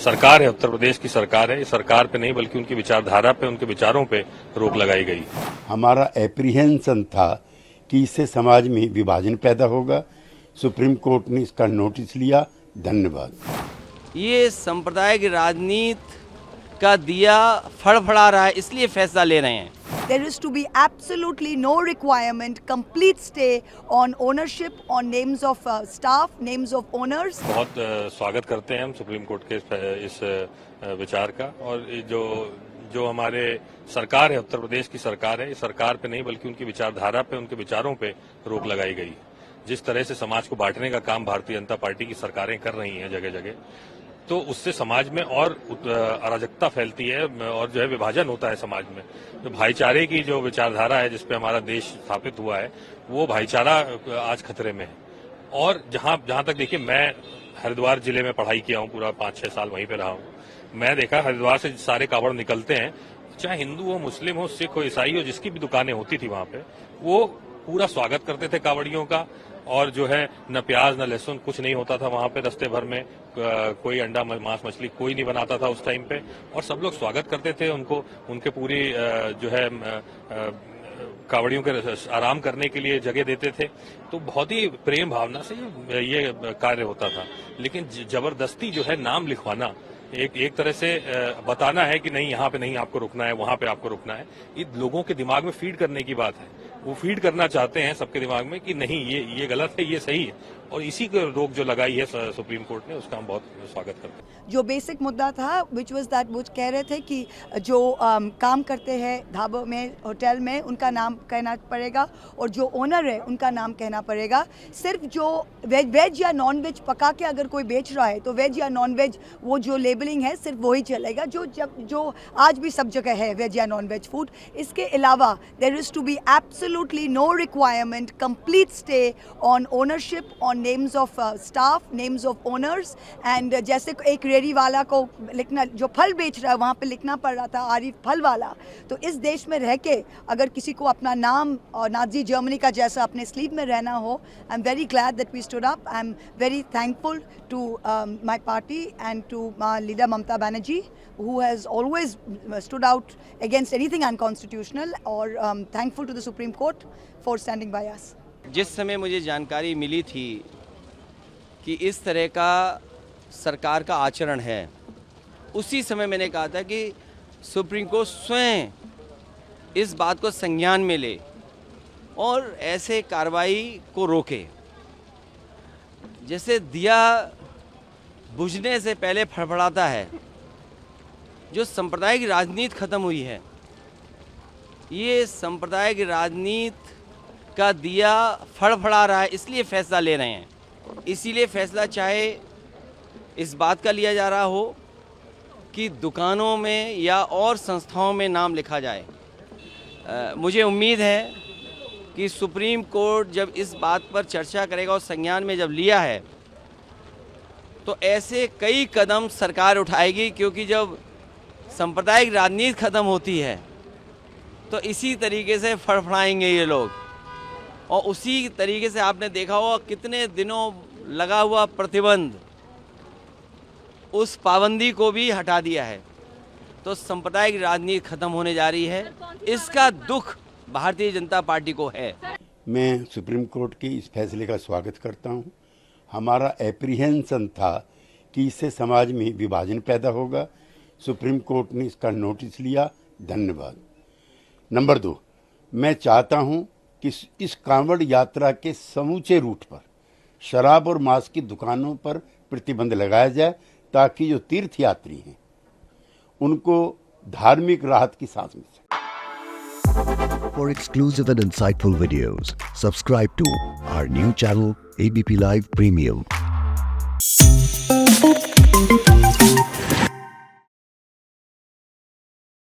सरकार है, उत्तर प्रदेश की सरकार है, इस सरकार पे नहीं बल्कि उनकी विचारधारा पे, उनके विचारों पे रोक लगाई गई। हमारा एप्रीहेंशन था कि इससे समाज में विभाजन पैदा होगा। सुप्रीम कोर्ट ने इसका नोटिस लिया। धन्यवाद। ये सांप्रदायिक राजनीति का दिया फड़फड़ा रहा है, इसलिए फैसला ले रहे हैं। There is to be absolutely no requirement, complete stay on ownership, on names of staff, names of owners. बहुत स्वागत करते हैं हम सुप्रीम कोर्ट के इस विचार का, और जो हमारे सरकार है, उत्तर प्रदेश की सरकार है, इस सरकार पे नहीं बल्कि उनकी विचारधारा पे, उनके विचारों पे रोक लगाई गई। जिस तरह से समाज को बांटने का काम भारतीय जनता पार्टी की सरकारें कर रही हैं जगह जगह, तो उससे समाज में और अराजकता फैलती है और जो है विभाजन होता है समाज में। तो भाईचारे की जो विचारधारा है जिसपे हमारा देश स्थापित हुआ है, वो भाईचारा आज खतरे में है। और जहां तक देखिए, मैं हरिद्वार जिले में पढ़ाई किया हूं, पूरा 5-6 साल वहीं पे रहा हूं। मैं देखा हरिद्वार से सारे कावड़ निकलते हैं, चाहे हिंदू हो, मुस्लिम हो, सिख हो, ईसाई हो, जिसकी भी दुकानें होती थी वहां पे, वो पूरा स्वागत करते थे कावड़ियों का। और जो है न प्याज न लहसुन कुछ नहीं होता था वहां पे, रास्ते भर में कोई अंडा मांस मछली कोई नहीं बनाता था उस टाइम पे, और सब लोग स्वागत करते थे उनको, उनके पूरी जो है कावड़ियों के आराम करने के लिए जगह देते थे। तो बहुत ही प्रेम भावना से ये कार्य होता था। लेकिन जबरदस्ती जो है नाम लिखवाना, एक तरह से बताना है कि नहीं, यहाँ पे नहीं आपको रुकना है, वहां पे आपको रुकना है, ये लोगों के दिमाग में फीड करने की बात है। वो फीड करना चाहते हैं सबके दिमाग में कि नहीं, ये गलत है, ये सही है, और इसी को रोक जो लगाई है सुप्रीम कोर्ट ने, उसका हम बहुत स्वागत करते हैं। जो बेसिक मुद्दा था विच वाज दैट, वो कह रहे थे कि जो काम करते हैं ढाबों में, होटल में, उनका नाम कहना पड़ेगा, और जो ओनर है उनका नाम कहना पड़ेगा। सिर्फ जो वेज या नॉन वेज पका के अगर कोई बेच रहा है तो वेज या नॉन वेज वो जो लेबलिंग है सिर्फ वही चलेगा, जो आज भी सब जगह है, वेज या नॉन वेज फूड। इसके अलावा there is to be absolutely no requirement, complete stay on ownership, on names of staff, names of owners. And जैसे एक रेडी वाला को लिखना, जो फल बेच रहा है वहाँ पे लिखना पड़ रहा था आरिफ फल वाला, तो इस देश में रह के अगर किसी को अपना नाम और नाजी जर्मनी का जैसा अपने स्लीव में रहना हो, I am very glad that we stood up. I am very thankful to my party and to my leader Mamata Banerjee, who has always stood out against anything unconstitutional, or thankful to the Supreme Court for standing by us. जिस समय मुझे जानकारी मिली थी कि इस तरह का सरकार का आचरण है, उसी समय मैंने कहा था कि सुप्रीम कोर्ट स्वयं इस बात को संज्ञान में ले और ऐसे कार्रवाई को रोके। जैसे दिया बुझने से पहले फड़फड़ाता है, जो सांप्रदायिक राजनीति खत्म हुई है, ये सांप्रदायिक राजनीति का दिया फड़फड़ा रहा है, इसलिए फैसला ले रहे हैं। इसीलिए फैसला चाहे इस बात का लिया जा रहा हो कि दुकानों में या और संस्थाओं में नाम लिखा जाए। मुझे उम्मीद है कि सुप्रीम कोर्ट जब इस बात पर चर्चा करेगा और संज्ञान में जब लिया है, तो ऐसे कई कदम सरकार उठाएगी, क्योंकि जब सांप्रदायिक राजनीति खत्म होती है तो इसी तरीके से फड़फड़ाएंगे ये लोग। और उसी तरीके से आपने देखा होगा कितने दिनों लगा हुआ प्रतिबंध, उस पाबंदी को भी हटा दिया है। तो सांप्रदायिक राजनीति खत्म होने जा रही है, इसका दुख भारतीय जनता पार्टी को है। मैं सुप्रीम कोर्ट के इस फैसले का स्वागत करता हूं। हमारा एप्रीहेंशन था कि इससे समाज में विभाजन पैदा होगा। सुप्रीम कोर्ट ने इसका नोटिस लिया। धन्यवाद। नंबर 2, मैं चाहता हूं कि इस कांवड़ यात्रा के समूचे रूट पर शराब और मांस की दुकानों पर प्रतिबंध लगाया जाए, ताकि जो तीर्थयात्री हैं उनको धार्मिक राहत की सांस मिल सके। For exclusive and insightful videos, subscribe to our new channel ABP Live Premium.